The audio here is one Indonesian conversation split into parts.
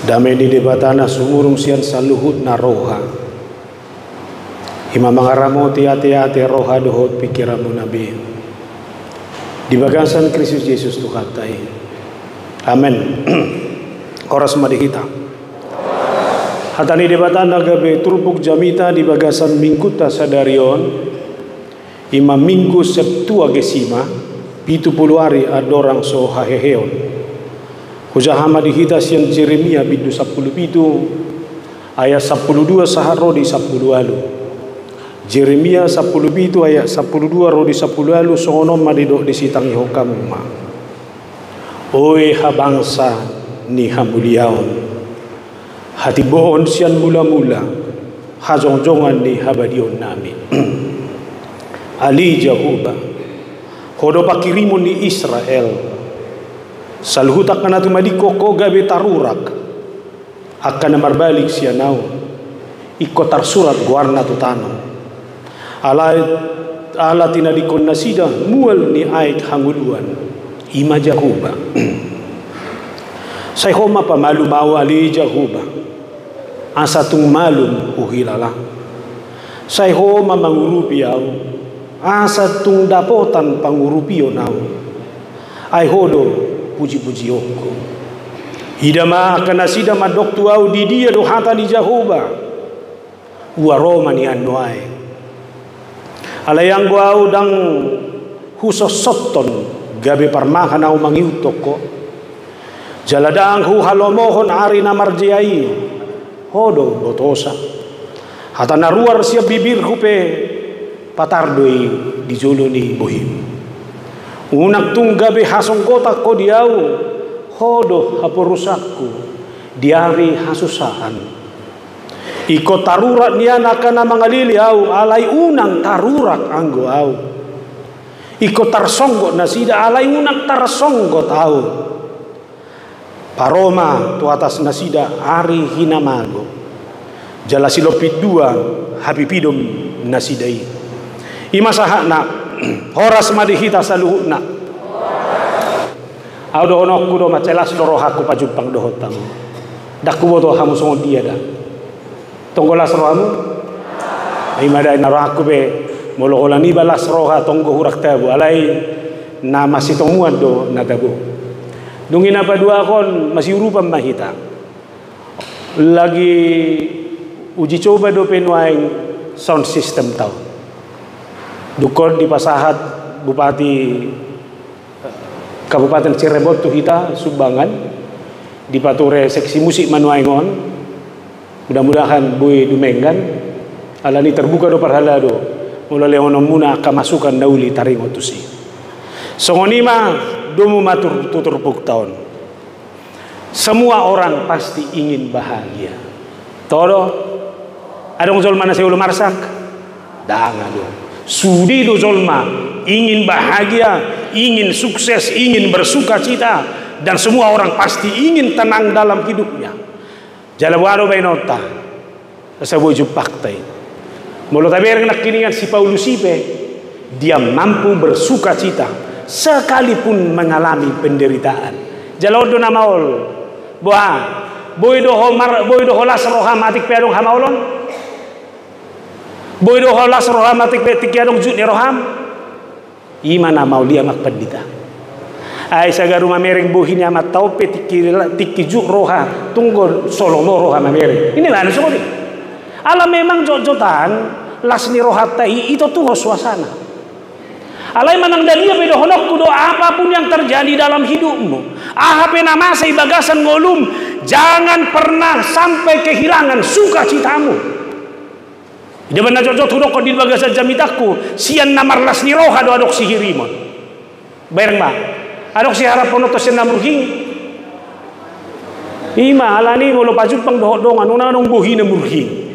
Damai di debatana sumurung sian saluhut na roha. Ima mangaramo ati roha dohot pikiramu nabi. Di bagasan Kristus Yesus tuhatai. Amen. Koras madi kita. Hatani debatana gabe turpuk jamita di bagasan mingkuta sadarion. Ima minggu septua gesima. 70 hari adorang so haheheon. Hujahama dihita siang Jeremia bidu 10 ayat 12 saharo di 10 alu. Jeremia 10 ayat 12 rodi 10 alu sono madidok di sitangi hokamu ma. Oe habangsa ni hamuliaon. Hati bohon sian mula-mula hajong-jongan ni habadion nami. Ali Jahuba hodo pakirimun ni Israel. Salhutak na natin madiko ko gabi tarurak akan namarbalik siya nao iko tarsurat guarna tutano ala tinadikon nasida mual ni ait hanguluan ima Jahuba say homa pa malumaw ali Jahuba asa tung malum uhilala say homa mangurupiaw asa tung dapotan pangurupiyo nao ay hodo puji-puji oko. Hidama kana sida madok tuau di dia do hata di Jahuba. Uaroma ni anuai. Alayang guau dang husos soton gabe parmahan au mangiutoko. Jaladang hu halomohon ari namarjiai. Hodo botosa. Hata naruar siap bibir hupe patardoi di jolo ni bohim. Unak tung gabe hasong kotak ko diau hodo hapurusakku diari hasusahan iko tarurat niya nakana mangalili au alai unang tarurak anggo au iko tarsonggo nasida alai unak tarsonggo tau paroma tu atas nasida ari hinamago jala silopit dua habipidom nasidai imasahana horas madihita saluhutna audo onokku do macelas do rohaku pajumpang dohot tamu dakku boto hamu songo dia da tonggolas rohamu imada naraku be molokolani balas roha tonggo hurak tabu alai na masih tomuan do natabu dungin apa dua kon masih urupam mahita lagi uji coba do penuaing sound system tau dukon di Pasahat Bupati Kabupaten Cirebon tu kita Sumbangan di pature seksi musik manuaingon mudah-mudahan boy dumenggan alani terbuka do parhala do mula leonom muna kamasukan dauli taringo tusi songonima domu matur tutur tahun semua orang pasti ingin bahagia todo adong zolmana seulu marsak danga do sudi do zolma ingin bahagia, ingin sukses, ingin bersuka cita dan semua orang pasti ingin tenang dalam hidupnya. Jalawaro bainota saboy jupaktai. Molo tabereng nakiningan si Paulus Ipe dia mampu bersuka cita sekalipun mengalami penderitaan. Jalodo namaol boa boy do holas rohamatik pedong hamaolon. Boy do holas rohamatik petikiadong jut ni roham imana mau dia mak pendita ay sagaru mamereng buhin ya mat tau petiki juk roha tunggu solono roha mamereng ini lah semua ala memang jojotan lasni roha tai itu tuh suasana alai manang dalia bedo honok kudo apapun yang terjadi dalam hidupmu ahape nama say bagasan ngolum jangan pernah sampai kehilangan sukacitamu. Dia benar cocok tudok ko di bagasan jamitaku sian namar lasni roha do adok sihirimon bayang ba adok si harap pono to sian namurhing ima alani molo pajumpang dohot-dongan unanong buhina murhing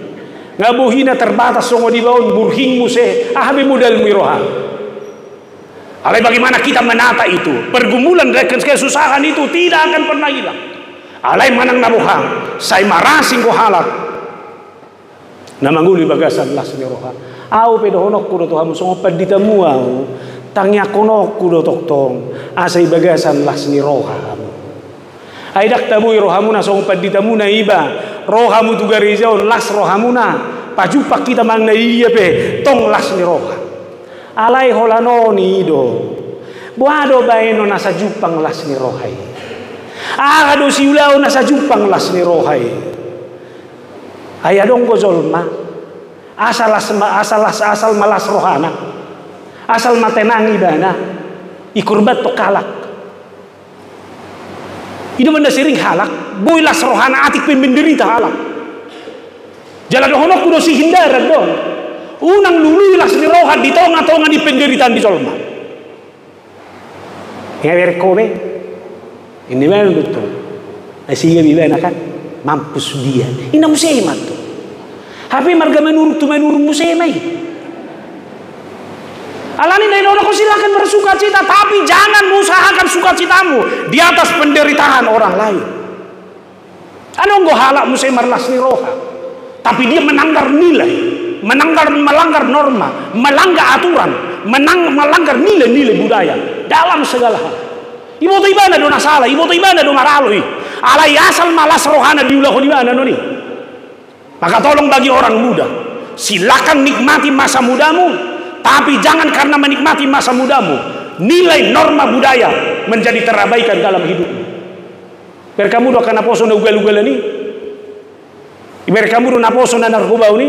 nga buhina terbatas songo di bawon murhing muse ahabi modal miroha alai bagaimana kita menata itu pergumulan dan kesusahan itu tidak akan pernah hilang alai manang nabuhang say marasing ko halak namanguli bagasan lasni roha au pedo honok kudo to hamu songo pendita muau tangya konok kudo toktong asai bagasan lasni roha Aidak tabui rohamuna song paditamuna iba rohamu tu garizau las rohamuna pajupak kita mangna iya pe tong las ni roha alai holano ni do buado baeno nasa jupang las ni rohai do siulau nasa jupang las ni rohai ayadong ko zolma asal malas rohana asal matenangi dana ikurbat to kalak itu benda sering halak boy las rohana atik pen menderita halak jalan dohono kudo si hindaran don unang lului las ni rohan di tonga di penderitaan di solma ngewer kobe ini memang betul sehingga bila kan mampus dia ina musema tu tapi marga menurut musemai alani naik kau silakan bersuka cita tapi jangan usahakan sukacitamu di atas penderitaan orang lain anong go halak musemar las ni roha tapi dia melanggar nilai melanggar norma melanggar aturan melanggar nilai budaya dalam segala hal ibu tu ibana do nasala ibu tu ibana do ngaralui alai asal malas rohana diulah di mana noni maka tolong bagi orang muda silakan nikmati masa mudamu tapi jangan karena menikmati masa mudamu nilai norma budaya menjadi terabaikan dalam hidupmu biar kamu do kana poso na ugal-ugal ni biar kamu do na poso na narkoba ni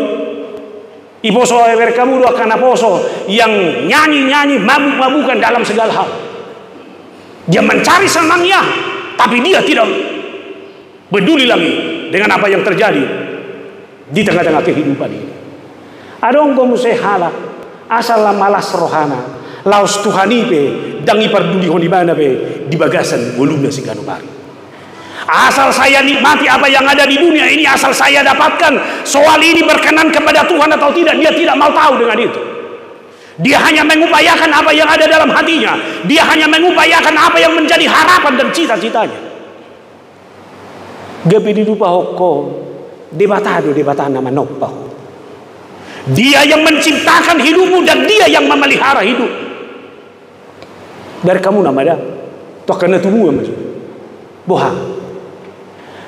iposo biar kamu do kana poso yang nyanyi mabuk-mabukan dalam segala hal dia mencari senangnya tapi dia tidak peduli lagi dengan apa yang terjadi di tengah-tengah kehidupan ini adong ko musehala asal malas rohana laos Tuhani pe dangi parduli honi mana pe di bagasan volumenya si kanumari asal saya nikmati apa yang ada di dunia ini asal saya dapatkan soal ini berkenan kepada Tuhan atau tidak dia tidak mau tahu dengan itu dia hanya mengupayakan apa yang ada dalam hatinya dia hanya mengupayakan apa yang menjadi harapan dan cita-citanya gapi di dupa hokko debatado nama noppa dia yang menciptakan hidupmu dan dia yang memelihara hidup dari kamu nama dah toh kena tubuh mas bohang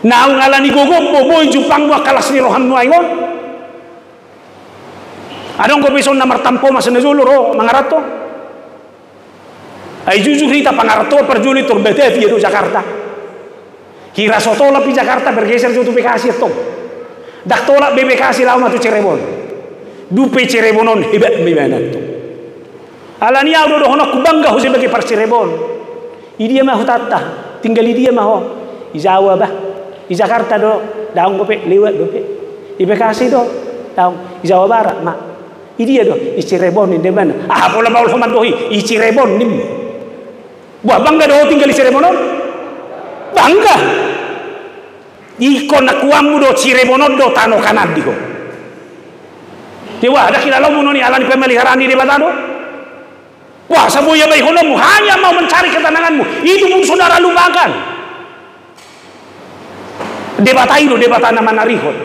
naung alani gogok boboy jupang wa kalas ni rohan nuaingon adong ko beson na martampo mas na zuluro mangarato ay jujur kita pangarato perjuli turbete di Jakarta kira sotola pi Jakarta bergeser jutu Bekasi to dak tolak Bekasi lawan tu Cirebon dupe Cirebonon hebat bagaimana tu alani audo dohono kubangga hose bagi par Cirebon idia mah tata tinggal idia mah i Jawa bah i Jakarta do daung gope lewat dope i Bekasi do daung i Jawa Barat mak idia do i Cirebon inde mana pola baul homan dohi i Cirebon nim buah bangga do tinggal i Cirebonon bangga ikon akuamu do Cirebonon do tano kanan diho dewa ada kira lomu noni alani pemeliharaan di debatado wah sabuya baik honomu hanya mau mencari ketenanganmu itu pun saudara lupakan debataido debatana manarihon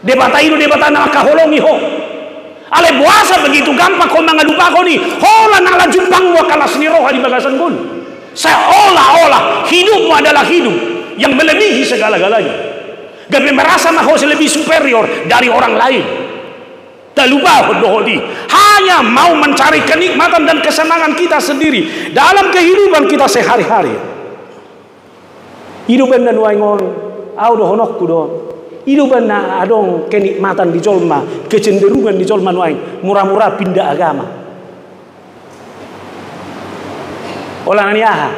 debataido debatana kaholongi ho ale buasa begitu gampang kau mengalupa kau ni hola nala jumpang wa kalas ni roha di bagasan kun seolah-olah hidupmu adalah hidup yang melebihi segala-galanya gape merasa mahu lebih superior dari orang lain tak lupa dohodi hanya mau mencari kenikmatan dan kesenangan kita sendiri dalam kehidupan kita sehari-hari hidupan dan waingon au dohonok kudo hidupan na adong kenikmatan di jolma kecenderungan di jolma waing murah-murah pindah agama olah nani aha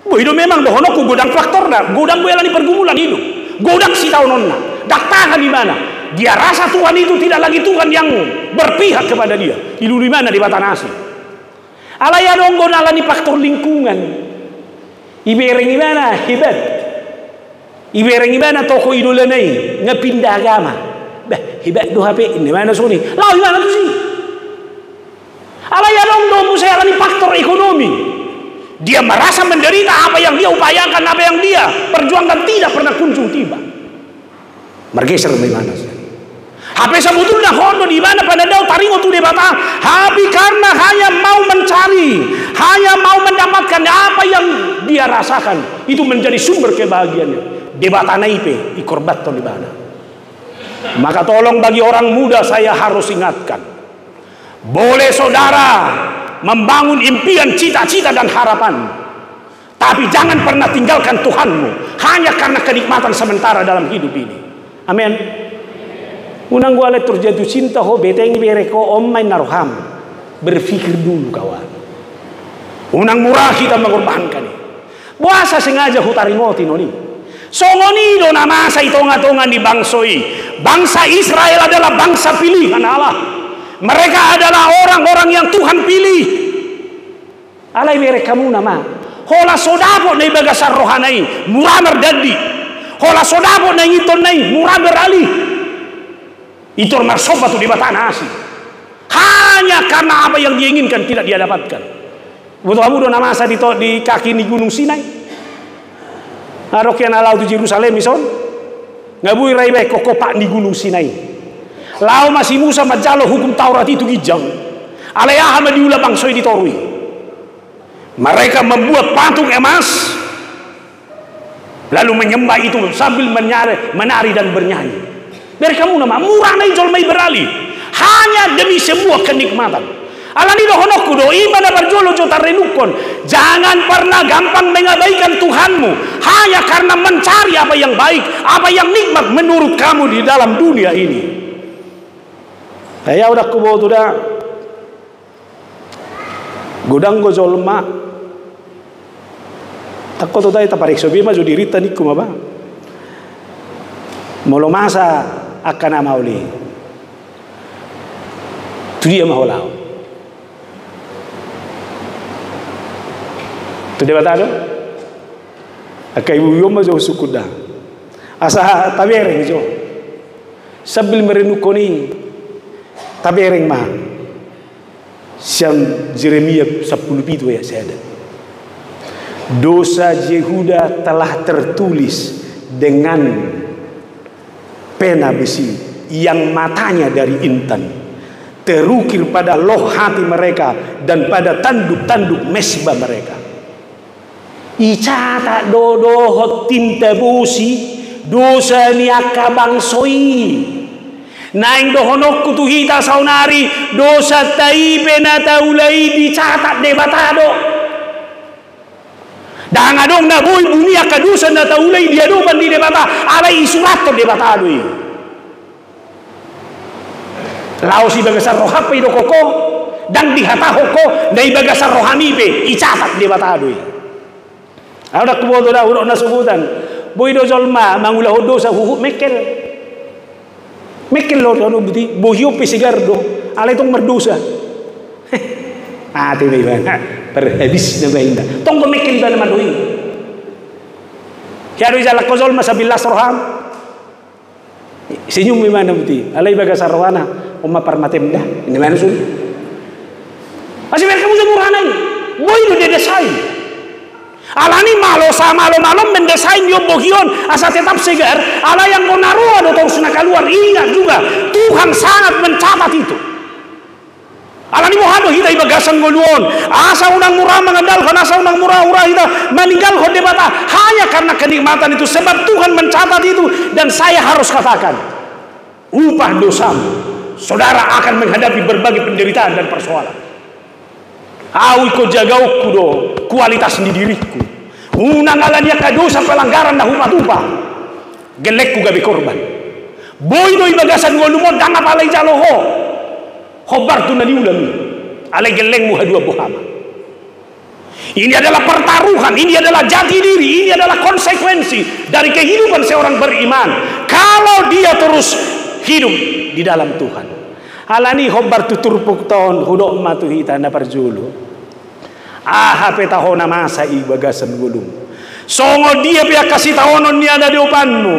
itu memang dohonok godang faktor dah godang buelani pergumulan hidup godang si tahun nonna dak tahan di mana dia rasa Tuhan itu tidak lagi Tuhan yang berpihak kepada dia. Ilu di mana di Batanasi. Alaya donggo nalani faktor lingkungan. Ibereng gimana hebat. Ibereng gimana toko idola nai ngepindah agama. Bah hebat do HP ini mana suni. Lah gimana tu sih? Alaya donggo saya alani faktor ekonomi. Dia merasa menderita apa yang dia upayakan, apa yang dia perjuangkan tidak pernah kunjung tiba. Bergeser bagaimana sih? Hape sebetulnya hono di mana pada dau taringo tu debata. Tapi karena hanya mau mencari, hanya mau mendapatkan apa yang dia rasakan, itu menjadi sumber kebahagiaannya. Debata naipe ikorbat to di mana. Maka tolong bagi orang muda saya harus ingatkan. Boleh saudara membangun impian, cita-cita dan harapan, tapi jangan pernah tinggalkan Tuhanmu hanya karena kenikmatan sementara dalam hidup ini. Amin. Unang gua lihat terjatuh cinta ho beteng bereko om main naruham. Berpikir dulu kawan. Unang murah kita mengorbankan. Puasa sengaja hutari ngoti noni. Songoni do nama sa itonga-tonga di bangsoi. Bangsa Israel adalah bangsa pilihan Allah. Mereka adalah orang-orang yang Tuhan pilih. Alai mereka mu nama. Hola sodapo na ibagasar rohanai murah merdadi. Hola sodapo na ngiton nai murah beralih. Itu marsofa tu di batana asih. Hanya karena apa yang dia inginkan tidak dia dapatkan. Betul kamu do nama asa di kaki di Gunung Sinai. Arok yang alau tu Yerusalem ison. Ngabui rai baik kokopak di Gunung Sinai. Lau masih Musa majalo hukum Taurat itu gijang. Alaiah diulah bangsoi ditorui. Mereka membuat patung emas lalu menyembah itu sambil menari dan bernyanyi. Dari kamu nama murah na ijol mai beralih hanya demi sebuah kenikmatan. Alani do honokku do ibadah berjolo jota renukon. Jangan pernah gampang mengabaikan Tuhanmu hanya karena mencari apa yang baik, apa yang nikmat menurut kamu di dalam dunia ini. Ya udah kubo tu dah godang gojol ma takut tu dah taparik sobi ma jadi rita nikum apa molo masa akan amauli tu dia maholau tu dia batado akai buyoma jo sukuda asa tabereng jo sambil merenukoni tabereng mah siam Yeremia 10 itu ya saya ada dosa Yehuda telah tertulis dengan pena besi yang matanya dari intan terukir pada loh hati mereka dan pada tanduk-tanduk mesbah mereka. Icata dodo hotin tebusi dosa niaka bangsoi naing dohonok kutuhita saunari dosa taibe na taulai dicatat debatado dangadong na boy bumi akadusan na taulay diaduban di debata alay isurat to debatado yun lao si bagasar rohapay do koko dan dihataho ko na ibagasar rohamipe icatat debatado yun ada kubodo na urok na subutan boy do jolma mangulaho dosa huhu mekel lo ano buti bohyo pisigardo alay tong merdosa ati ba perhabis na ba inda tonggo mekin ba naman doy kaya doy jala kozol masabilas roham senyum mi mana buti alay baga sarwana umaparmatem dah ini mana sun asih mereka musuh murhanay boy do dedesain alani malo mendesain yo bohyon asa tetap segar ala yang konarua do tong suna keluar ingat juga Tuhan sangat mencatat itu. Alani mohado hita ibagasan ngoluon asa unang murah mengandalkan asa unang murah hita meninggalkan debata hanya karena kenikmatan itu sebab Tuhan mencatat itu dan saya harus katakan upah dosamu saudara akan menghadapi berbagai penderitaan dan persoalan. Awi ko jagauku do kualitas di diriku unang alania kadosa pelanggaran dah upah gelekku gabi korban boy do ibagasan ngolumon danga palay jaloho khobar tu nadi ulami alai gelengmu hadua bohama. Ini adalah pertaruhan, ini adalah jati diri, ini adalah konsekuensi dari kehidupan seorang beriman kalau dia terus hidup di dalam Tuhan. Alani khobar tu turpuk tahun hudok matu hita na parjulu aha petahona masa ibagasan gulung songo dia pia kasih tahonon ni ada di depanmu.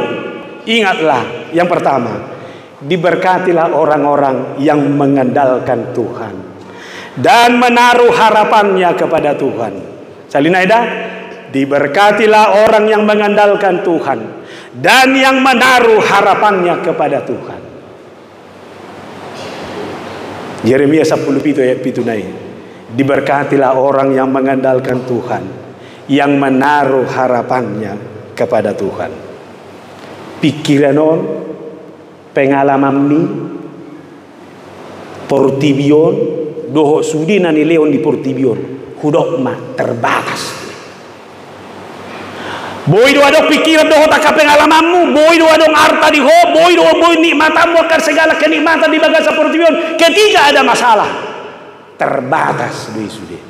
Ingatlah yang pertama diberkatilah orang-orang yang mengandalkan Tuhan dan menaruh harapannya kepada Tuhan. Salinaida, diberkatilah orang yang mengandalkan Tuhan dan yang menaruh harapannya kepada Tuhan. Yeremia 10 ayat 7 naik. Diberkatilah orang yang mengandalkan Tuhan, yang menaruh harapannya kepada Tuhan. Pikiran on, pengalaman ni, portibion, doho sudi nani leon di portibion, hudok ma terbatas. Boy do adong pikiran doho tak pengalamanmu, boy do adong harta di ho, boy do boy nikmatamu akan segala kenikmatan di bagasa portibion. Ketika ada masalah, terbatas doi sudah.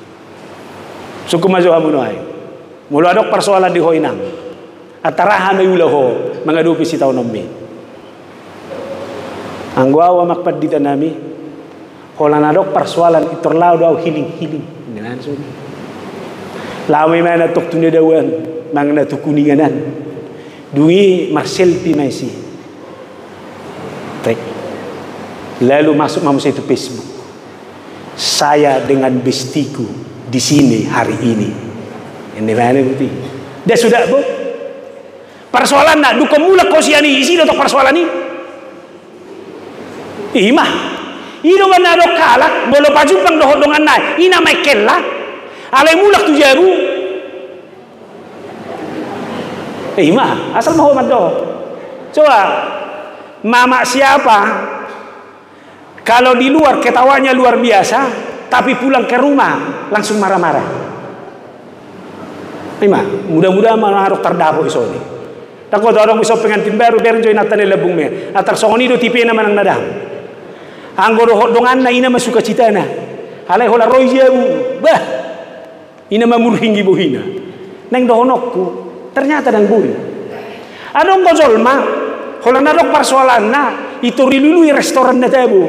Suku maju amunoai. Mula adok persoalan di ho inang. Ataraha may ulaho mengadupi si tahun nombi. Angguawa makpad dita nami. Holan adok persoalan itorlau daw hiling-hiling. Dengan sudah. Laway mana tok tunya dawan. Mangna tu kuninganan dui Marcel Pimaisi lalu masuk manusia itu Facebook, saya dengan bestiku di sini hari ini. Ini mana bukti dia sudah bu persoalan nak duka mula kau siani isi untuk persoalan ini imah ino mana dok kalak bolo pajumpang doh dongan nai ina Michael lah alai mulak tu jaru. Ima, asal mau do. Coba mama siapa kalau di luar ketawanya luar biasa, tapi pulang ke rumah langsung marah-marah. Ima, mudah-mudahan marah terdapuk iso ni. Takut orang iso pengantin baru beren join atane lebung me. Atar songoni do tipe na manang nadam. Anggoro hodongan na ina masuka citana. Halai hola roy jebu. Bah. Ina mamurhingi bohina. Neng dohonokku ternyata dan buri. Adong gozol ma, hola nadok persoalan na, itu rilului restoran na tabu.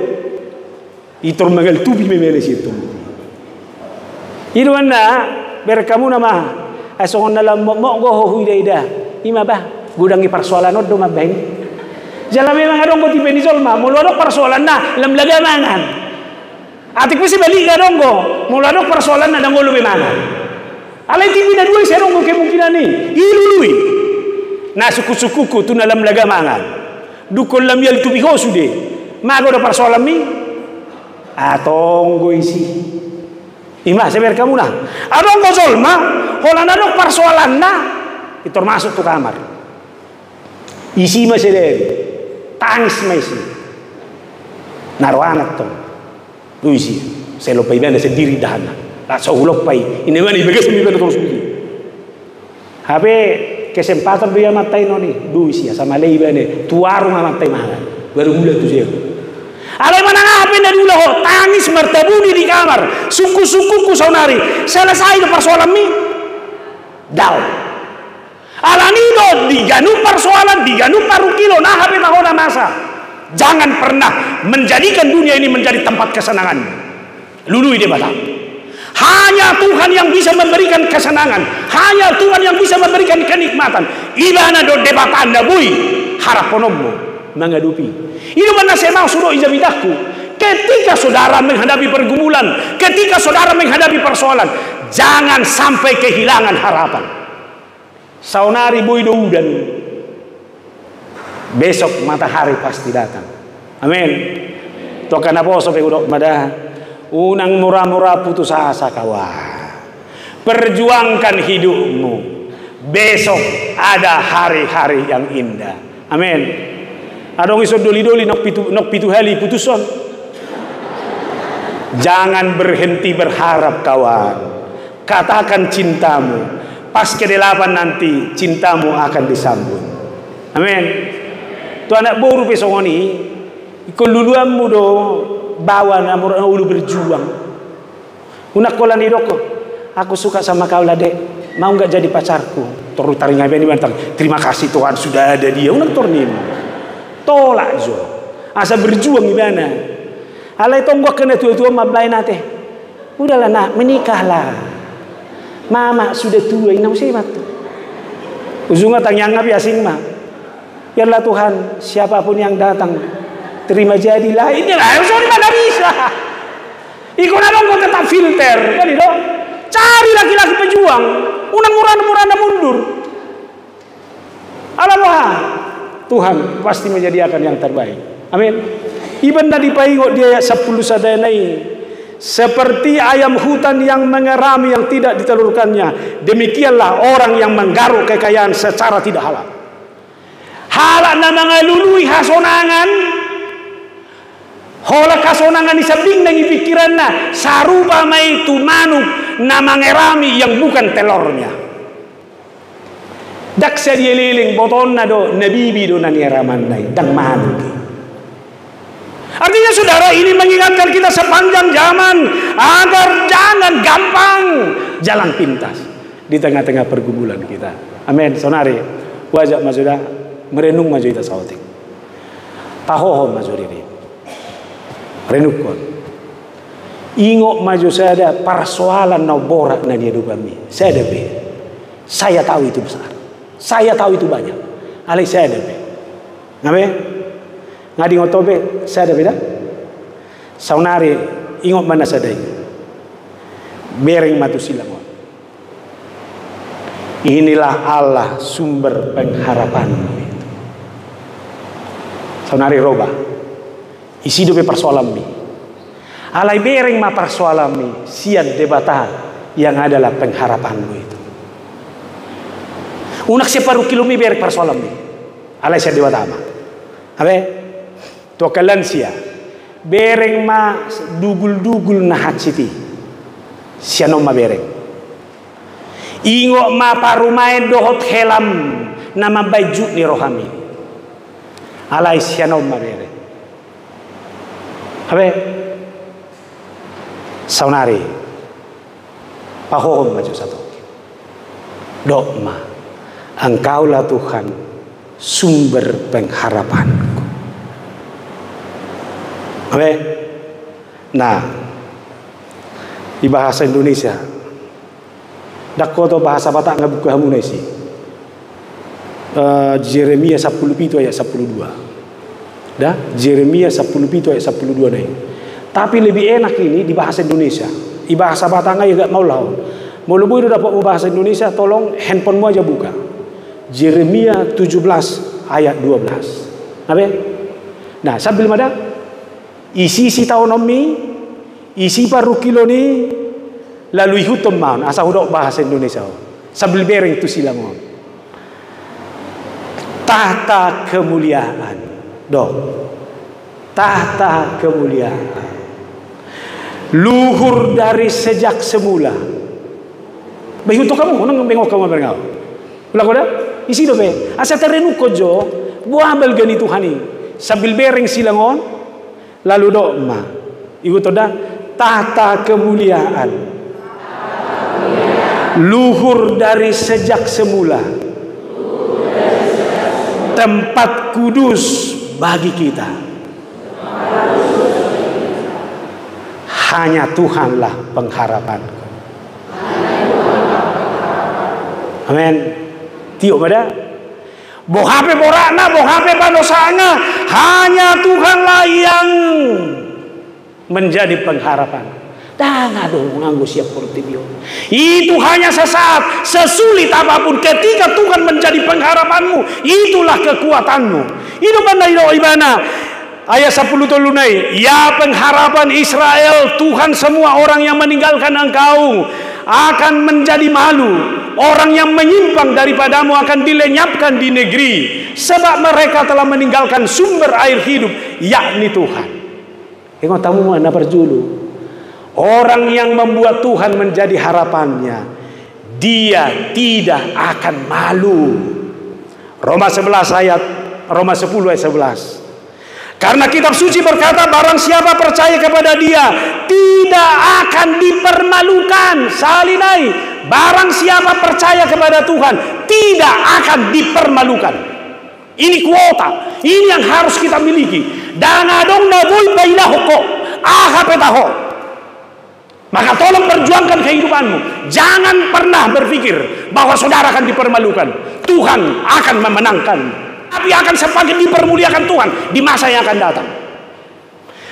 Itu magal tubi memele situ. Itu anda berkamu nama, asongon dalam mo go hu ida. Ima bah, gudangi persoalan od do mabeng. Jala memang adong go tipe ni zolma, mulu adok persoalan na lam lagamangan. Atik pasti balik adong go, mulu adok persoalan na dango lubi mangan. Alay tibi na dua serong kemungkinan ni ilului na suku-sukuku tu dalam lagamangan dukol lam yal tubiho sude mago da persoalan mi atong go isi ima seber kamu na adong go zolma holan adong persoalan na itu masuk tu kamar isi masih tangis masih naruh anak tu tu isi saya lupa ibadah sendiri dahana so ulok pai ini mana ibagas mi terus begini. Habe kesempatan dia matai noni du sia sama lei bane tuaru matai mana baru mula tu dia. Alai mana ngapain dari ulah tangis mertabuni di kamar suku-sukuku saunari selesai itu persoalan mi dal. Alani do diganu persoalan diganu paru kilo nah habe mahona masa. Jangan pernah menjadikan dunia ini menjadi tempat kesenangan. Lului dia batang. Hanya Tuhan yang bisa memberikan kesenangan. Hanya Tuhan yang bisa memberikan kenikmatan. Ilana do debatanda bui haraponommu mengadupi. Itu mana saya mau suruh ijabidahku. Ketika saudara menghadapi pergumulan, ketika saudara menghadapi persoalan, jangan sampai kehilangan harapan. Saunari bui do udan. Besok matahari pasti datang. Amin. Tokan apa sampai udok madah. Unang murah-murah putus asa kawan. Perjuangkan hidupmu. Besok ada hari-hari yang indah. Amin. Adong iso doli-doli nok pitu hali putuson. Jangan berhenti berharap kawan. Katakan cintamu. Pas ke-8 nanti cintamu akan disambut. Amin. Tu anak baru besongoni. Ikut luluanmu do bawa namur ulu berjuang. Unak kolan idoko. Aku suka sama kau lah dek. Mau nggak jadi pacarku? Terus taring ngapain bantang. Terima kasih Tuhan sudah ada dia. Unak tornin. Tolak jo. Asa berjuang gimana? Alai tonggok kena tua-tua mablay nate. Udahlah nak menikahlah. Mama sudah tua inau siapa tu? Ujungnya tanyang ngapi asing mah. Biarlah Tuhan siapapun yang datang terima jadilah. Inilah sorry mana bisa. Ikut nabang kau tetap filter kan itu. Cari laki-laki pejuang. Unang murah mundur. Alamah Tuhan pasti menyediakan yang terbaik. Amin. Iban na dipaingot dia ayat 10 sadanai. Seperti ayam hutan yang mengerami yang tidak ditelurkannya, demikianlah orang yang menggaruk kekayaan secara tidak halal. Halak na mangalului hasonangan, hola kasonangan isabing nang pikiran na sarupa may tumanuk na mangerami yang bukan telurnya. Daksa dia liling boton na do nabibi do na niraman na dang manuk. Artinya saudara, ini mengingatkan kita sepanjang zaman agar jangan gampang jalan pintas di tengah-tengah pergumulan kita. Amin. Sonari, wajak majuda merenung maju kita sautik. Tahohon maju ini. Renukon. Ingok maju saya ada persoalan no borak na dia kami. Saya ada be. Saya tahu itu besar. Saya tahu itu banyak. Alai saya ada be. Ngabe? Ngadi ngotobe saya ada beda. Saunari ingot mana sadai. Bereng matu silangon. Inilah Allah sumber pengharapanmu itu. Saunari roba. Isi dobe persoalan mi. Alai bereng ma persoalan mi sian debatan yang adalah pengharapanmu itu. Unak separuh kilo mi bereng persoalan mi. Alai sian debatan ama. Abe? To kalansia bereng ma dugul-dugul na hatsiti sianom ma bereng ingo ma parumain dohot helam nama baju ni rohami alai sianom ma bereng habe saunari pahohon maju satu dok ma engkaulah Tuhan sumber pengharapanku. Oke. Nah, di bahasa Indonesia, dakko bahasa Batak nggak buka hamunesi. Jeremia 10 ayat 12. Dah, Jeremia 10 ayat 12 nih. Tapi lebih enak ini di bahasa Indonesia. Di bahasa Batak nggak agak mau lah. Mau lebih dapat bahasa Indonesia, tolong handphonemu aja buka. Jeremia 17 ayat 12. Oke? Nah, sambil ada isi taonomi, isi paruh kilo ni, lalu ihutom maun, asa hudok bahasa Indonesia. Sambil bereng tu silangon. Tahta kemuliaan, dok. Tahta kemuliaan. Luhur dari sejak semula. Baik untuk kamu, nang bengok kamu berengau. Ulah koda, isi dope. Asa terenu kojo, buah belgani Tuhani. Sambil bereng silangon, lalu dogma ibu toda tahta kemuliaan luhur dari sejak semula tempat kudus bagi kita hanya Tuhanlah pengharapanku. Amin. Tiuk pada bohape borakna, bohape panosanga, hanya Tuhanlah yang menjadi pengharapan. Dah ngado nganggo siap portibio. Itu hanya sesaat, sesulit apapun ketika Tuhan menjadi pengharapanmu, itulah kekuatanmu. Itu benda ibana. Ayat 10 tulunai, ya pengharapan Israel, Tuhan semua orang yang meninggalkan engkau akan menjadi malu. Orang yang menyimpang daripadamu akan dilenyapkan di negeri, sebab mereka telah meninggalkan sumber air hidup, yakni Tuhan. Ingat tamu mana perjulu. Orang yang membuat Tuhan menjadi harapannya, dia tidak akan malu. Roma 10 ayat 11. Karena kitab suci berkata, barang siapa percaya kepada dia tidak akan dipermalukan. Salinai, barang siapa percaya kepada Tuhan tidak akan dipermalukan. Ini kuota, ini yang harus kita miliki. Dan adong naboy bailahoko ahapetaho. Maka tolong perjuangkan kehidupanmu. Jangan pernah berpikir bahwa saudara akan dipermalukan. Tuhan akan memenangkan, tapi akan semakin dipermuliakan Tuhan di masa yang akan datang.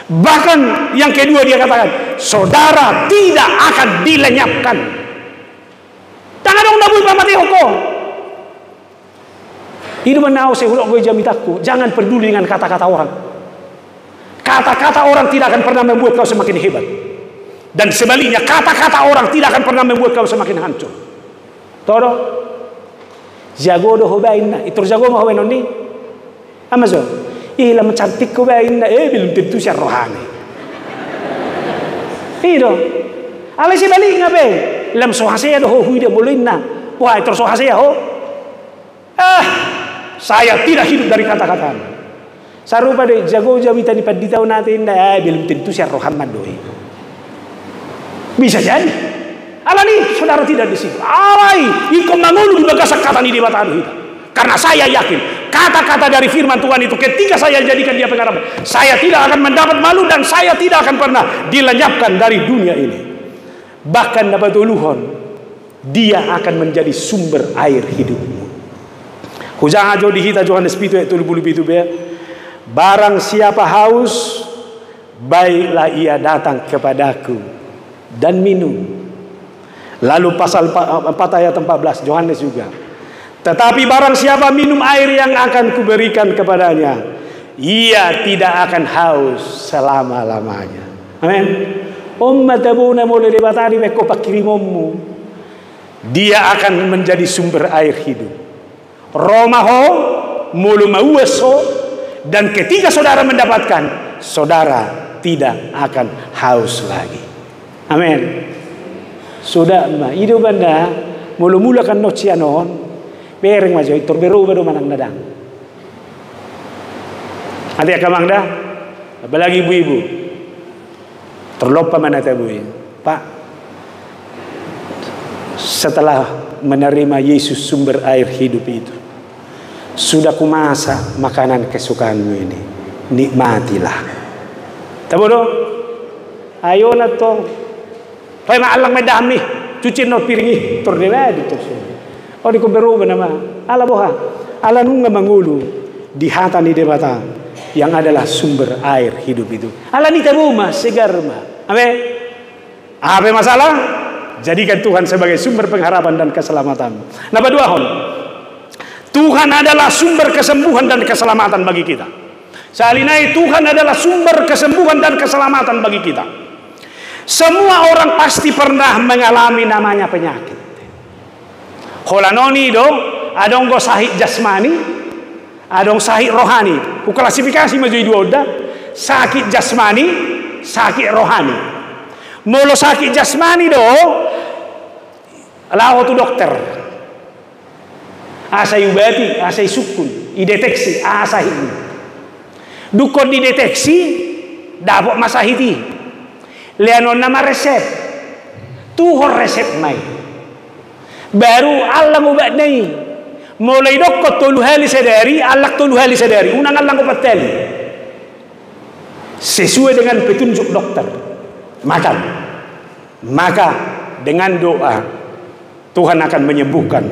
Bahkan yang kedua dia katakan, saudara tidak akan dilenyapkan. Tangan dong nabuy pamati hukum. Hidup menau sehulok gue jamitaku. Jangan peduli dengan kata-kata orang. Kata-kata orang tidak akan pernah membuat kau semakin hebat. Dan sebaliknya, kata-kata orang tidak akan pernah membuat kau semakin hancur. Todo jago do hobain na itu jago mau hobain ni Amazon ilah cantik hobain na belum tentu siya rohani itu alay si balik ngabe lam sohasaya do hui dia boleh na wah itu sohasaya saya tidak hidup dari kata-kata sarupa de jago jawita ni paditaw natin na belum tentu siya rohaman doi bisa jadi. Alani, saudara tidak di situ. Alai, ikut mangulu di bagasak kata ni di mata kita. Karena saya yakin kata-kata dari firman Tuhan itu ketika saya jadikan dia pengharapan, saya tidak akan mendapat malu dan saya tidak akan pernah dilenyapkan dari dunia ini. Bahkan dapat uluhon, dia akan menjadi sumber air hidupmu. Hujang ajo di kita Yohanes pitu itu lebih be. Barang siapa haus, baiklah ia datang kepadaku dan minum. Lalu pasal 4 ayat 14 Yohanes juga. Tetapi barang siapa minum air yang akan kuberikan kepadanya, ia tidak akan haus selama-lamanya. Amin. Ummatabuna mulai debatari beko pakirimommu. Dia akan menjadi sumber air hidup. Romaho mulu maueso, dan ketika saudara mendapatkan, saudara tidak akan haus lagi. Amin. Sudah mah hidup anda mula-mula kan nocianon bereng majo itu berubah manang dadang nanti akan dah apalagi ibu-ibu terlupa mana tabu Pak setelah menerima Yesus sumber air hidup itu sudah kumasak makanan kesukaanmu ini nikmatilah tahu dong ayo na tong Pai maalang may dami, cuci no piringi, tordewa dito. O di ko berubah nama, ala boha, ala nung mangulu di hata ni debata yang adalah sumber air hidup itu. Ala ni tabuma segar ma, apa masalah? Jadikan Tuhan sebagai sumber pengharapan dan keselamatan. Nomor 2 hon, Tuhan adalah sumber kesembuhan dan keselamatan bagi kita. Salinai Tuhan adalah sumber kesembuhan dan keselamatan bagi kita. Semua orang pasti pernah mengalami namanya penyakit. Holanoni do, adong go sahih jasmani, adong sahih rohani. Kuklasifikasi maju dua udah, sakit jasmani, sakit rohani. Molo sakit jasmani do, lawo tu dokter. Asai ubati, asai sukun, ideteksi, asai ini. Dukon dideteksi, dapat masahiti. Leanon nama resep tuhor resep mai baru Allah ngubah nai mulai dokot tolu hali sedari Allah tolu hali sedari unang Allah ngubah tali sesuai dengan petunjuk dokter maka dengan doa Tuhan akan menyembuhkan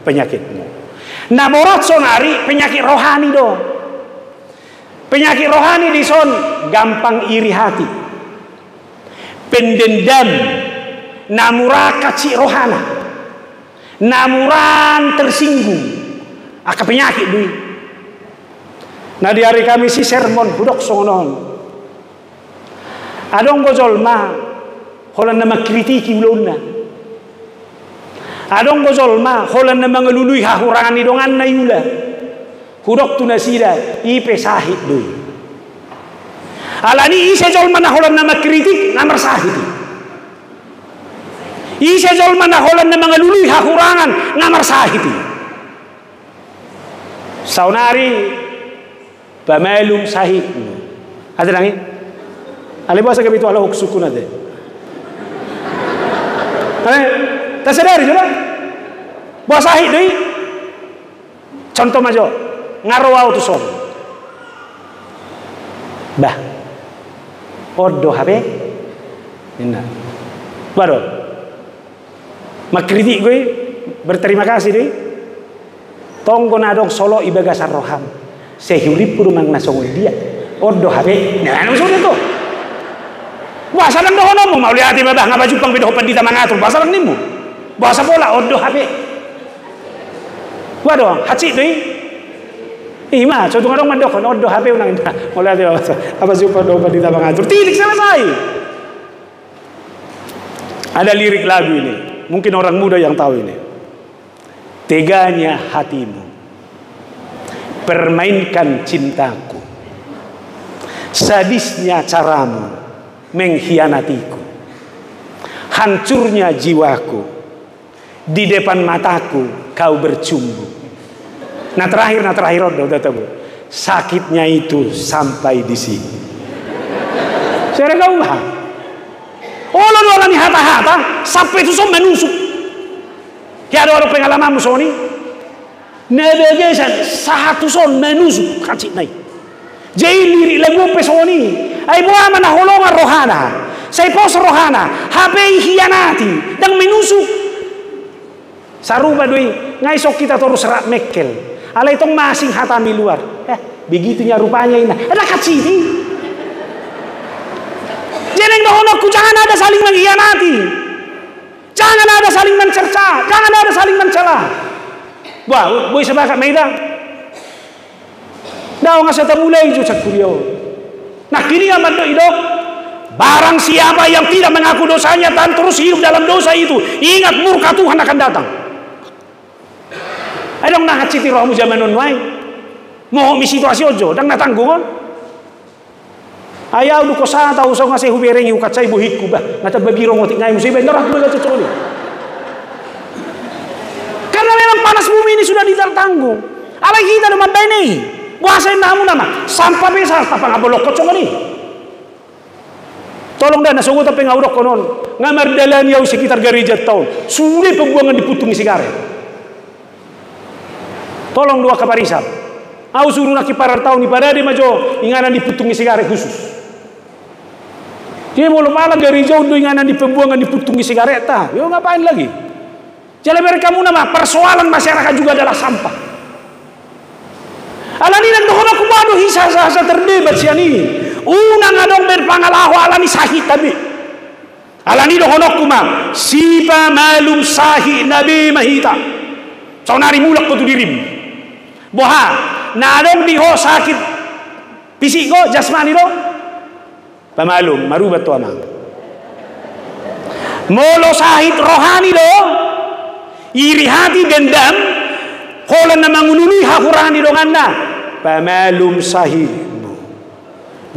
penyakitmu. Nah borat sonari penyakit rohani do penyakit rohani di son gampang iri hati pendendam namuraka cik rohana namuran tersinggung aka penyakit dui. Nah di hari kami si sermon hudok songon adong gozol ma holan nama kritiki ulunna adong gozol ma holan nama ngelului hahurangan idongan na yula hudok tunasida ipe sahid dui. Alani isa jol mana holan nama kritik namar sahidi. Isa jol mana holan nama ngelului hakurangan namar sahidi. Saunari pamelum sahid. Ada lagi? Ale bahasa kami itu ala huksukun ada. Tak sadari juga. Bahasa sahid deh. Contoh majo ngarawau tu son. Bah. Odo habe, inna, baru, makritik gue berterima kasih deh. Tonggo nadong solo ibagasar roham, sehurip puru mang nasong dia. Odo habe, nah maksudnya tuh. Bahasa lang dohono mo mau lihat iba bah ngabaju pang bidoh pandita mangatur bahasa lang nimu. Bahasa bola odo habe. Waduh, haci deh. Ima, so tunggu dong mandok, odo HP unang ina. Mulai dia apa sih pada kita mengatur. Tilik selesai. Ada lirik lagu ini, mungkin orang muda yang tahu ini. Teganya hatimu, permainkan cintaku, sadisnya caramu mengkhianatiku, hancurnya jiwaku, di depan mataku kau bercumbu. Nah terakhir udah tahu. Sakitnya itu sampai di sini. Saya kau bah. Oh lo orang ni hata-hata sampai itu semua menusuk. Ya ada orang pengalaman musoni. Nebegesan satu son menusuk kacik naik. Jadi lirik lagu pesoni. Ay buah mana holongan rohana. Saya pos rohana. HP hianati dan menusuk. Saruba doi ngaisok kita terus serak mekel. Ala itong masing hatami luar. Begitunya rupanya ini. Ada kaciti. Jeneng dohonokku, jangan ada saling mengkhianati. Jangan ada saling mencerca. Jangan ada saling mencela. Wah, boy sebakat maida. Daw nga sa tamulay jo sa kuryo. Nah kini aman do idok. Barang siapa yang tidak mengaku dosanya dan terus hidup dalam dosa itu, ingat murka Tuhan akan datang. Adong nakachiti roh mo zaman nun way. Mo mi situasyon jo, dang natanggungon. Ayaw du ko sa tao so nga say hubereng yung katsay buhik ko ba. Natababiro mo tingay mo sa iba. Narak mo gato tsuli. Karena memang panas bumi ini sudah ditartanggung. Alay kita naman tayo nih. Buhasain na mo naman. Sampa besar tapang abolok ko tsong ni. Tolong dah nasugot apa yang aurok konon. Ngamar dalan yaw sekitar gereja tahun. Sulit pembuangan diputung sigaret. Tolong dua kaparisan. Aku suruh nak kiparar tahun ni pada dia majo inganan diputungi sigaret khusus. Dia mau malam dari jauh untuk inganan di pembuangan diputungi sigaret tah. Yo ngapain lagi? Jalan mereka kamu nama persoalan masyarakat juga adalah sampah. Alani nang dohon aku baru hisa-hisa terdebat sian ini. Unang adong berpangalaho alani sahih tabi. Alani dohon aku mah sipa malum sahih nabi mahita. Saunari mulak ko tu dirim. Boha, nadong diho sakit fisik ko, jasmani do. Pamalum, marubat to amang. Molo sahit rohani do, iri hati dendam, holan na manguluni hakurani do nganda. Pamalum sahihmu.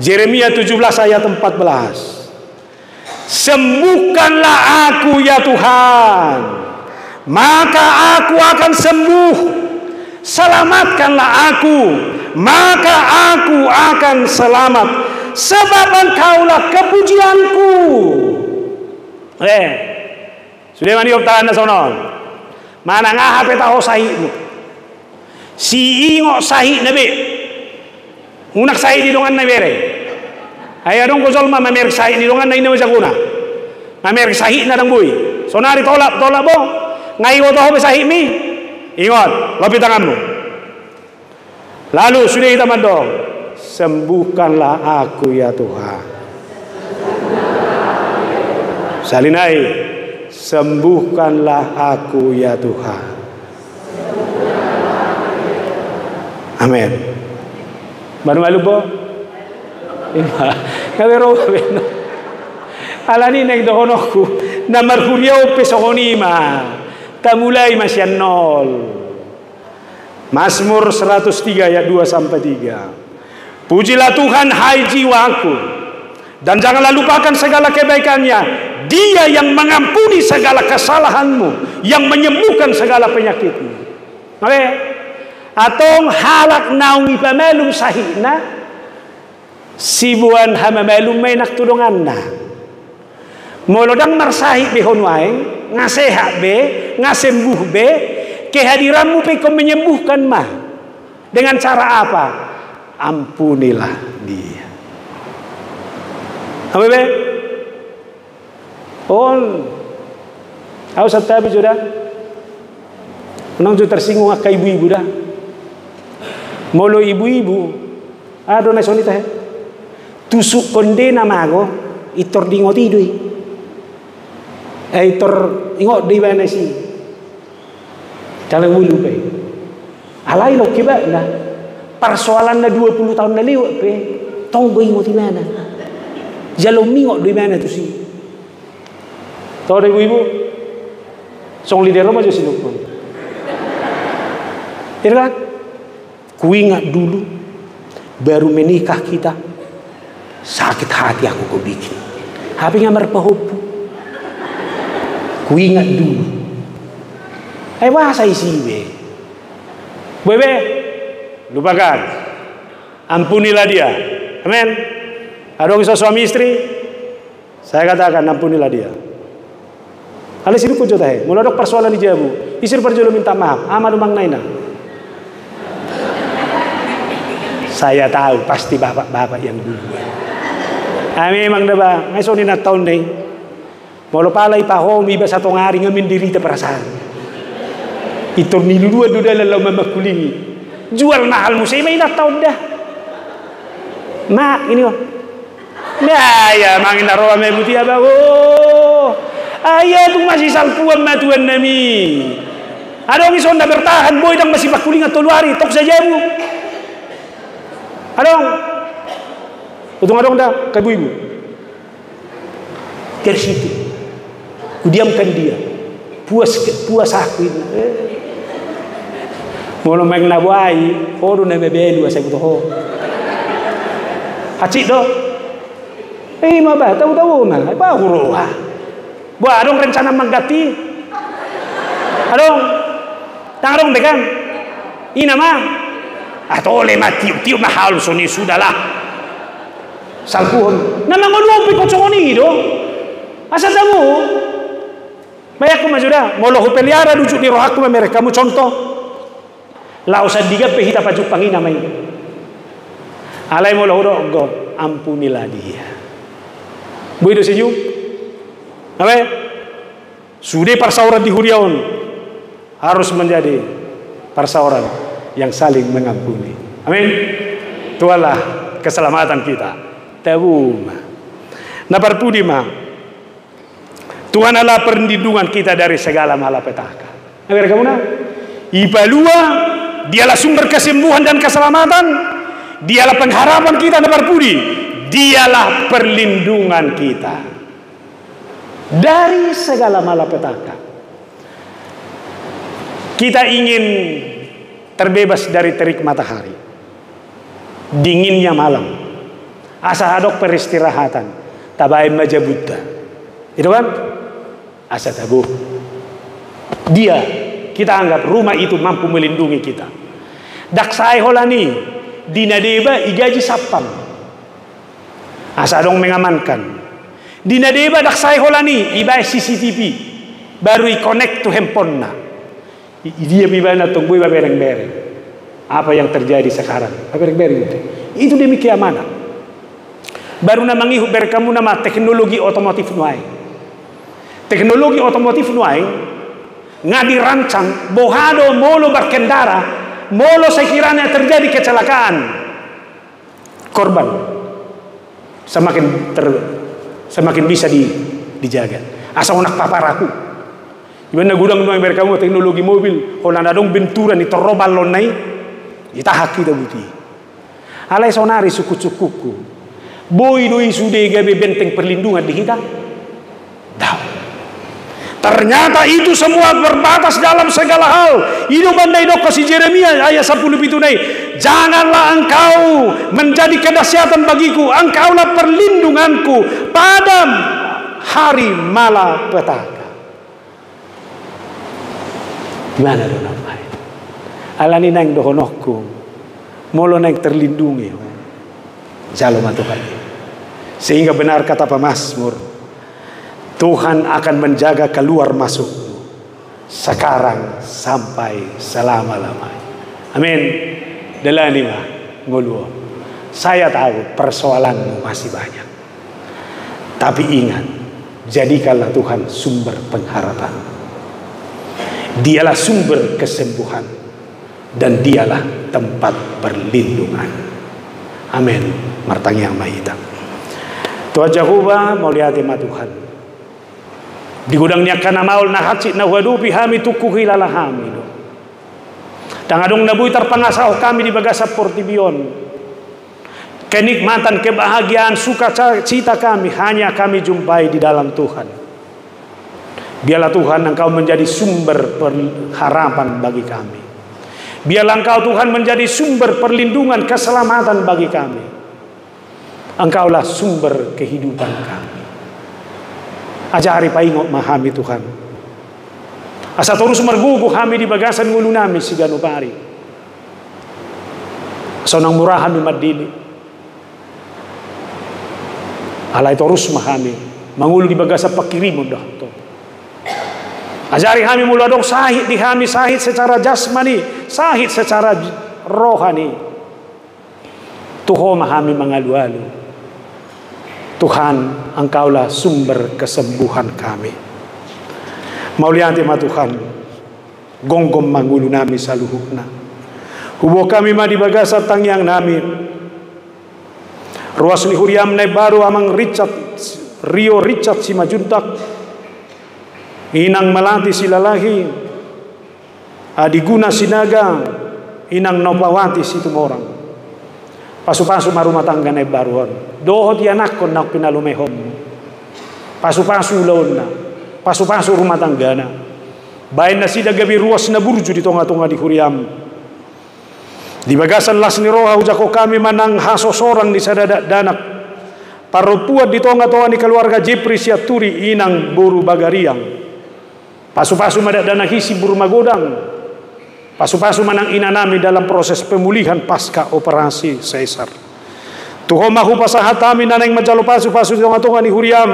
Jeremia 17 ayat 14. Sembuhkanlah aku ya Tuhan, maka aku akan sembuh. Selamatkanlah aku, maka aku akan selamat, sebab engkaulah kepujianku. Sudah mani optahan na sonon. Mana nga hape taho sahih mo. Si ingo sahih nabi. Unak sahih di dongan na bere. Ay adong ko solma mamer sahih di dongan na ina masakuna. Mamer sahih na dang boy. Sonari tolap bo. Ngayo to ho sahih mi. Ingat, lapit tanganmu. Lalu sudah kita mandong. Sembuhkanlah aku ya Tuhan. Salinai. Sembuhkanlah aku ya Tuhan. Amin. Baru malu po? Kawero beno. Alani neng dohonoku na marhuriyaw pesokonima. Kamulai masih nol. Mazmur 103 ayat 2 sampai 3. Pujilah Tuhan hai jiwaku, dan janganlah lupakan segala kebaikannya. Dia yang mengampuni segala kesalahanmu, yang menyembuhkan segala penyakitmu. Oke? Atong halak naungi pamelum sahihna, sibuan hamamelum may naktulungan na. Molodang marsahik behon waeng, ngasehat be, ngasembuh be, kehadiranmu pe kau menyembuhkan mah. Dengan cara apa? Ampunilah dia. Apa be? On. Aku satabi sudah. Nang jo tersinggung ak ibu-ibu dah. Molo ibu-ibu. Ado na sonita he. Tusuk konde nama ako, itor dingot idui. Itor ingot di mana sih? Kalau bulu pe. Alai lo kiba na. persoalan na 20 tahun na liwat pe. Tonggo mo di mana. Jalo mingok di mana tu si. Tahu ibu-ibu? Song lider Roma jo sinupun. Iya kan? Ku ingat dulu baru menikah kita, sakit hati aku kau bikin. Hapi ngamar pahopu. Ku ingat dulu. Bahasa isi be. Bebe, lupakan. Ampunilah dia. Amin. Ada orang suami istri, saya katakan ampunilah dia. Alis ini kujo tahe. Mula dok persoalan di jabu. Istri perjolo minta maaf. Amadu mang naina. Saya tahu pasti bapak-bapak yang dulu. Memang dah bang. Ngayon ni na taon day. Molo palay pa ho, iba sa tong hari ngamin dirita perasaan. Ito nilulua duda lalaw mamakulingi. Jual mahal mo sa may na taon dah. Ma, ini oh. Ya, mangin naroa may buti ba? Oh. Ayah tu masih salpuan matuan nami. Ada orang isonda bertahan boy dang masih bakuling atau luari tok saja bu. Adong, utung adong dah ke ibu. Dari situ, ku diamkan dia. Puas aku itu. Mula main nabuai, hodo na bebelu saya butuh. Acik do. Maba tahu mah, apa huroa. Buat adong rencana menggati. Adong, tangrong dekan. Ina mah. Atau oleh mati tiup mahal soni sudahlah. Salpuhon. Namang ngolong ko choni do. Asa tamu? Bayak ko majuda, molo hupeliara ducu di roh aku mereka kamu contoh. La usah diga pe hita paju pangina mai. Alai molo huro go ampunilah dia. Bu itu sejuk. Apa? Sudah persauran di Huriaun harus menjadi persauran yang saling mengampuni. Amin. Itulah keselamatan kita. Tabuma. Naparpudima. Tuhan adalah perlindungan kita dari segala malapetaka. Agar kamu na? Ipalua, dialah sumber kesembuhan dan keselamatan. Dialah pengharapan kita naparpudi. Dialah perlindungan kita dari segala malapetaka. Kita ingin terbebas dari terik matahari, dinginnya malam, asa hadok peristirahatan, tabain majabutta, itu kan? Asa tabu. Dia kita anggap rumah itu mampu melindungi kita. Daksai holani, dinadeba igaji sapam, asa dong mengamankan. Dinadeba daksai holani ibai CCTV, baru i-connect to handphone na. Dia bibana tunggu bereng-bereng. Apa yang terjadi sekarang? Bereng-bereng itu demi keamanan. Baru na mangihu berkamu nama teknologi otomotif nuai. Teknologi otomotif nuai ngadi rancang bohado molo berkendara, molo sekiranya terjadi kecelakaan, korban semakin bisa dijaga. Asal nak paparaku. Gimana gudang nuai mereka mau teknologi mobil, kalau ada dong benturan itu robal lonai, kita hak kita buti. Alai sonari suku-sukuku, boy doi sudah gabe benteng perlindungan di kita. Tahu. Ternyata itu semua berbatas dalam segala hal. Itu bandai dok si Jeremia ayat 10 itu naik. Janganlah engkau menjadi kedahsyatan bagiku, engkaulah perlindunganku pada hari malapetaka. Gimana dong nampai? Alani nang dohonokku, molo nang terlindungi. Jalur matukan. Sehingga benar kata pemazmur, Tuhan akan menjaga keluar masukmu sekarang sampai selama-lamanya. Amin. Delani mah nguluh. Saya tahu persoalanmu masih banyak. Tapi ingat, jadikanlah Tuhan sumber pengharapan. Dialah sumber kesembuhan dan dialah tempat perlindungan. Amin. Martang yang mahita. Tuhan Jehovah mau lihat Tuhan. Di gudangnya kana maul na hatsi na wadupi hami tukuhi lalahami. Tangadong nabuy terpangasaw kami di bagasa Portibion. Kenikmatan, kebahagiaan, sukacita kami hanya kami jumpai di dalam Tuhan. Biarlah Tuhan Engkau menjadi sumber harapan bagi kami. Biarlah Engkau Tuhan menjadi sumber perlindungan, keselamatan bagi kami. Engkaulah sumber kehidupan kami. Ajari paingot mahami Tuhan. Asa terus mergugu kami di bagasan ngulu nami si ganupari. Sonang murahan mi madili. Alay terus mahami mangulu di bagasa pakirimu dah to. Ajari kami mula dong sahid di kami, sahid secara jasmani, sahid secara rohani. Tuho mahami mangalu-alu. Tuhan, Engkaulah sumber kesembuhan kami. Maulianti ma Tuhan, gonggom mangulu nami saluhukna. Hubo kami ma di bagasa tangyang nami. Ruas ni huriam na baru amang Rio Richard si majuntak. Inang Melati si lalahi. Adiguna sinaga. Inang Nopawati si tumorang. Pasu-pasu marumah tangga na baruhon. Dohot yanak kon na pinalumehom. Pasu-pasu laon na. Pasu-pasu rumah tangga na. Bayan na sida gabi ruas na burju di tonga-tonga di huriam. Di bagasan las ni roha ujako kami manang haso sorang di sadada danak. Parupuat di tonga-tonga di keluarga Jepri siaturi inang buru bagariang. Pasu-pasu madak dana hisi buru magodang. Pasu-pasu manang inanami dalam proses pemulihan pasca operasi sesar. Tuho mahu pasahatami naneng majalo pasu-pasu di tonga-tonga di huriam.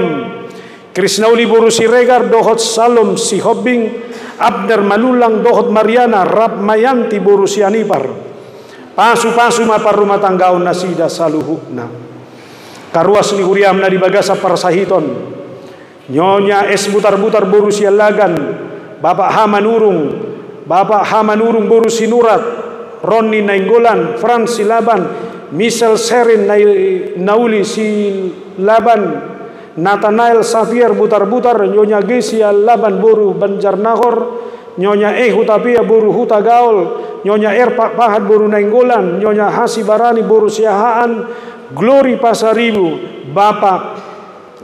Krisnauli buru si Regar dohot Salom si Hobbing. Abner Malulang dohot Mariana Rab Mayanti buru si Anipar. Pasu-pasu mapar rumah tanggaon nasida saluhukna. Karuas ni huriam na di bagasa parasahiton. Nyonya es butar-butar buru si Alagan. Bapak Hamanurung buru si Nurat. Ronni Nainggolan, Frans si Laban, Michel Serin Nauli si Laban, Nathanael Xavier butar-butar, Nyonya Gesia Laban buru Banjarnahor, Nyonya Hutapia buru Huta Gaul, Nyonya Erpak Pahat buru Nainggolan, Nyonya Hasi Barani buru Siahaan, Glory Pasaribu, Bapak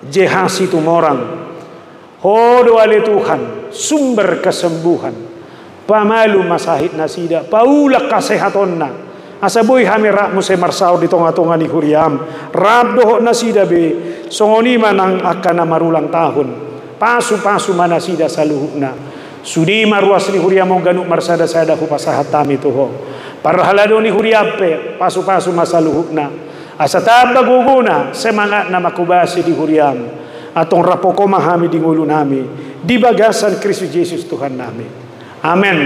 Jehasi Tumorang. Hodo ale Tuhan, sumber kesembuhan. Pamalu masahid nasida, paulak kasehatonna. Asaboy hamira muse marsao di tonga-tonga ni huriam. Rab doho nasida be, songoni manang akan marulang tahun. Pasu-pasu manasida saluhukna. Sudi maruas ni huriam mo ganuk marsada-sada ku pasahatami tuho. Parhalado ni huriape, pasu-pasu masaluhukna. Asa tabag guguna, semangat na makubasi di huriam. Atong rapoko mahami di ngulo nami. Di bagasan Kristus Yesus Tuhan nami. Amen.